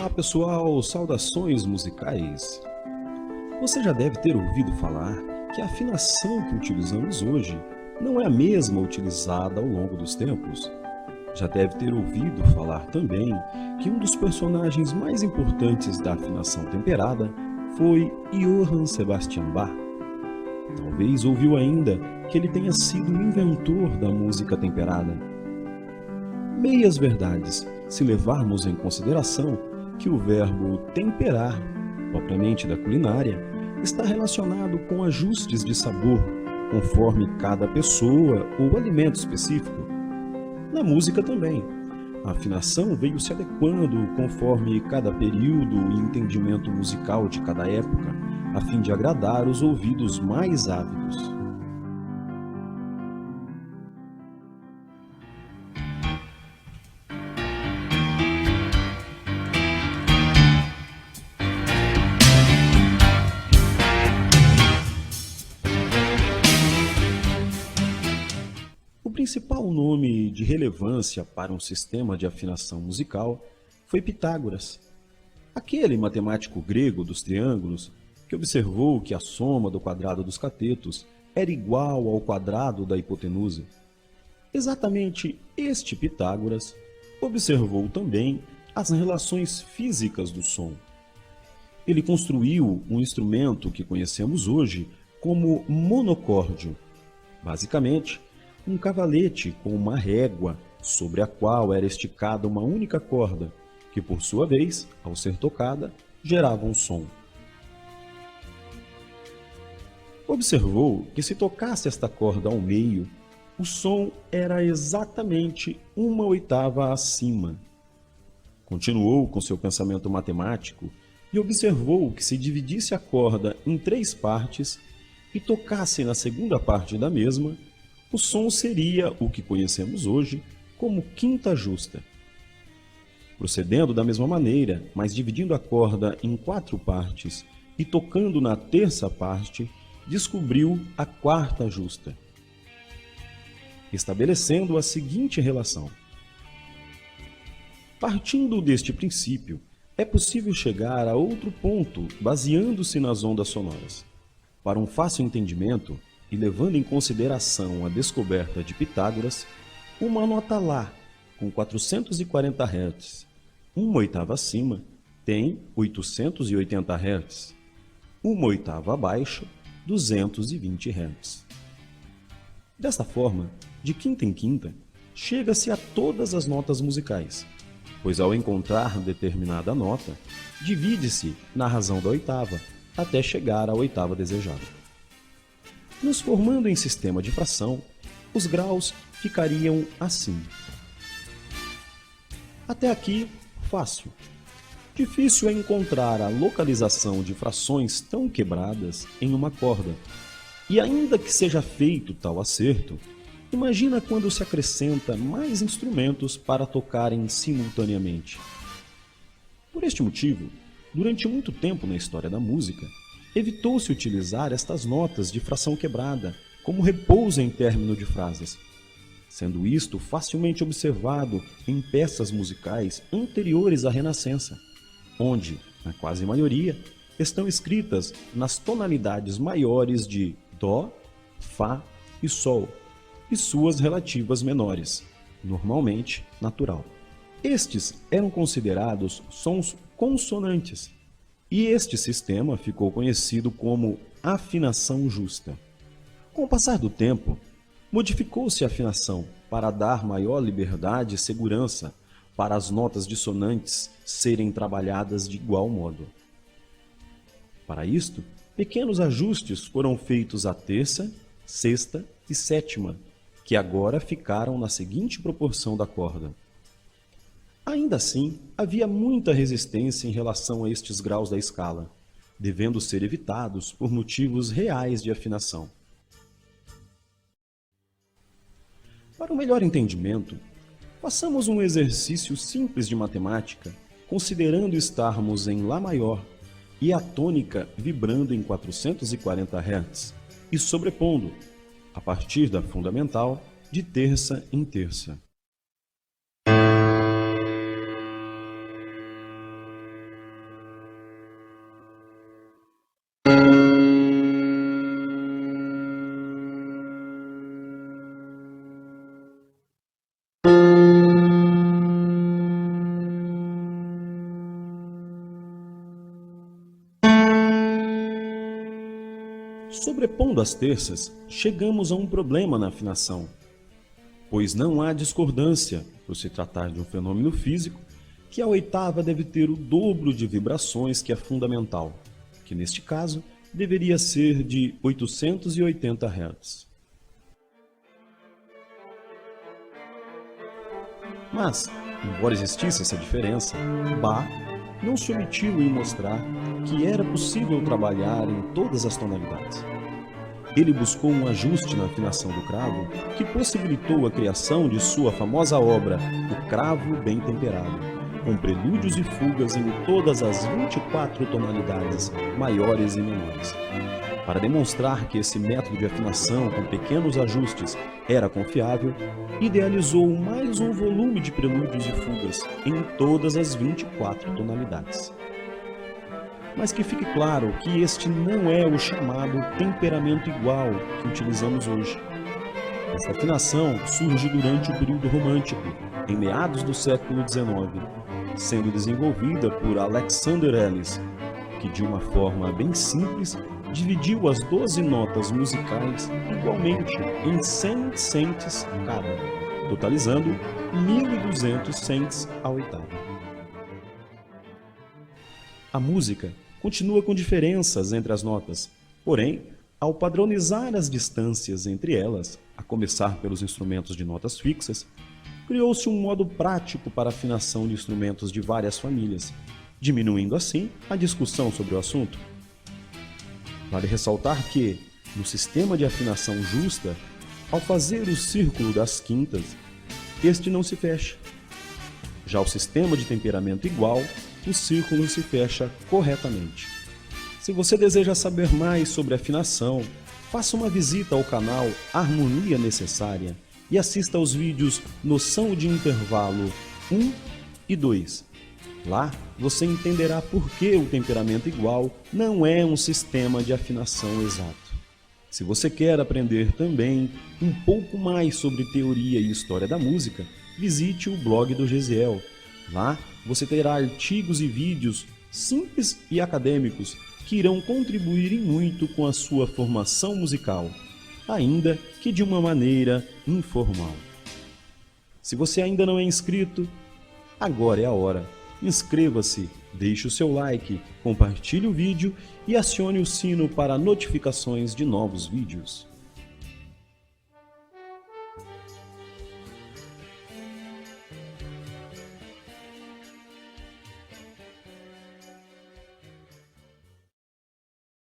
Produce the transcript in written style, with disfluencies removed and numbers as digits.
Olá pessoal, saudações musicais! Você já deve ter ouvido falar que a afinação que utilizamos hoje não é a mesma utilizada ao longo dos tempos. Já deve ter ouvido falar também que um dos personagens mais importantes da afinação temperada foi Johann Sebastian Bach. Talvez ouviu ainda que ele tenha sido o inventor da música temperada. Meias verdades, se levarmos em consideração que o verbo temperar, propriamente da culinária, está relacionado com ajustes de sabor, conforme cada pessoa ou alimento específico. Na música também, a afinação veio se adequando conforme cada período e entendimento musical de cada época, a fim de agradar os ouvidos mais ávidos. O principal nome de relevância para um sistema de afinação musical foi Pitágoras, aquele matemático grego dos triângulos que observou que a soma do quadrado dos catetos era igual ao quadrado da hipotenusa. Exatamente este Pitágoras observou também as relações físicas do som. Ele construiu um instrumento que conhecemos hoje como monocórdio, basicamente um cavalete com uma régua sobre a qual era esticada uma única corda, que por sua vez, ao ser tocada, gerava um som. Observou que se tocasse esta corda ao meio, o som era exatamente uma oitava acima. Continuou com seu pensamento matemático e observou que se dividisse a corda em 3 partes e tocasse na segunda parte da mesma, o som seria o que conhecemos hoje como quinta justa. Procedendo da mesma maneira, mas dividindo a corda em 4 partes e tocando na terça parte, descobriu a quarta justa, estabelecendo a seguinte relação. Partindo deste princípio, é possível chegar a outro ponto baseando-se nas ondas sonoras. Para um fácil entendimento, e levando em consideração a descoberta de Pitágoras, uma nota Lá, com 440 Hz, uma oitava acima, tem 880 Hz, uma oitava abaixo, 220 Hz. Desta forma, de quinta em quinta, chega-se a todas as notas musicais, pois ao encontrar determinada nota, divide-se na razão da oitava, até chegar à oitava desejada. Nos formando em sistema de fração, os graus ficariam assim. Até aqui, fácil. Difícil é encontrar a localização de frações tão quebradas em uma corda. E ainda que seja feito tal acerto, imagina quando se acrescenta mais instrumentos para tocarem simultaneamente. Por este motivo, durante muito tempo na história da música, evitou-se utilizar estas notas de fração quebrada como repouso em término de frases, sendo isto facilmente observado em peças musicais anteriores à Renascença, onde, na quase maioria, estão escritas nas tonalidades maiores de Dó, Fá e Sol, e suas relativas menores, normalmente natural. Estes eram considerados sons consonantes, e este sistema ficou conhecido como afinação justa. Com o passar do tempo, modificou-se a afinação para dar maior liberdade e segurança para as notas dissonantes serem trabalhadas de igual modo. Para isto, pequenos ajustes foram feitos à terça, sexta e sétima, que agora ficaram na seguinte proporção da corda. Ainda assim, havia muita resistência em relação a estes graus da escala, devendo ser evitados por motivos reais de afinação. Para um melhor entendimento, façamos um exercício simples de matemática, considerando estarmos em Lá maior e a tônica vibrando em 440 Hz e sobrepondo, a partir da fundamental, de terça em terça. Sobrepondo as terças, chegamos a um problema na afinação, pois não há discordância, por se tratar de um fenômeno físico, que a oitava deve ter o dobro de vibrações que a fundamental, que neste caso deveria ser de 880 Hz. Mas, embora existisse essa diferença, Bach não se omitiu em mostrar que era possível trabalhar em todas as tonalidades. Ele buscou um ajuste na afinação do cravo que possibilitou a criação de sua famosa obra, O Cravo Bem Temperado, com prelúdios e fugas em todas as 24 tonalidades, maiores e menores. Para demonstrar que esse método de afinação com pequenos ajustes era confiável, idealizou mais um volume de prelúdios e fugas em todas as 24 tonalidades. Mas que fique claro que este não é o chamado temperamento igual que utilizamos hoje. Essa afinação surge durante o período romântico, em meados do século XIX, sendo desenvolvida por Alexander Ellis, que de uma forma bem simples dividiu as 12 notas musicais igualmente em 100 cents cada, totalizando 1.200 cents a oitava. A música continua com diferenças entre as notas, porém, ao padronizar as distâncias entre elas, a começar pelos instrumentos de notas fixas, criou-se um modo prático para a afinação de instrumentos de várias famílias, diminuindo assim a discussão sobre o assunto. Vale ressaltar que, no sistema de afinação justa, ao fazer o círculo das quintas, este não se fecha. Já o sistema de temperamento igual, o círculo se fecha corretamente. Se você deseja saber mais sobre afinação, faça uma visita ao canal Harmonia Necessária e assista aos vídeos Noção de Intervalo 1 e 2. Lá você entenderá por que o temperamento igual não é um sistema de afinação exato. Se você quer aprender também um pouco mais sobre teoria e história da música, visite o blog do Gesiel. Lá você terá artigos e vídeos simples e acadêmicos que irão contribuir muito com a sua formação musical, ainda que de uma maneira informal. Se você ainda não é inscrito, agora é a hora. Inscreva-se, deixe o seu like, compartilhe o vídeo e acione o sino para notificações de novos vídeos.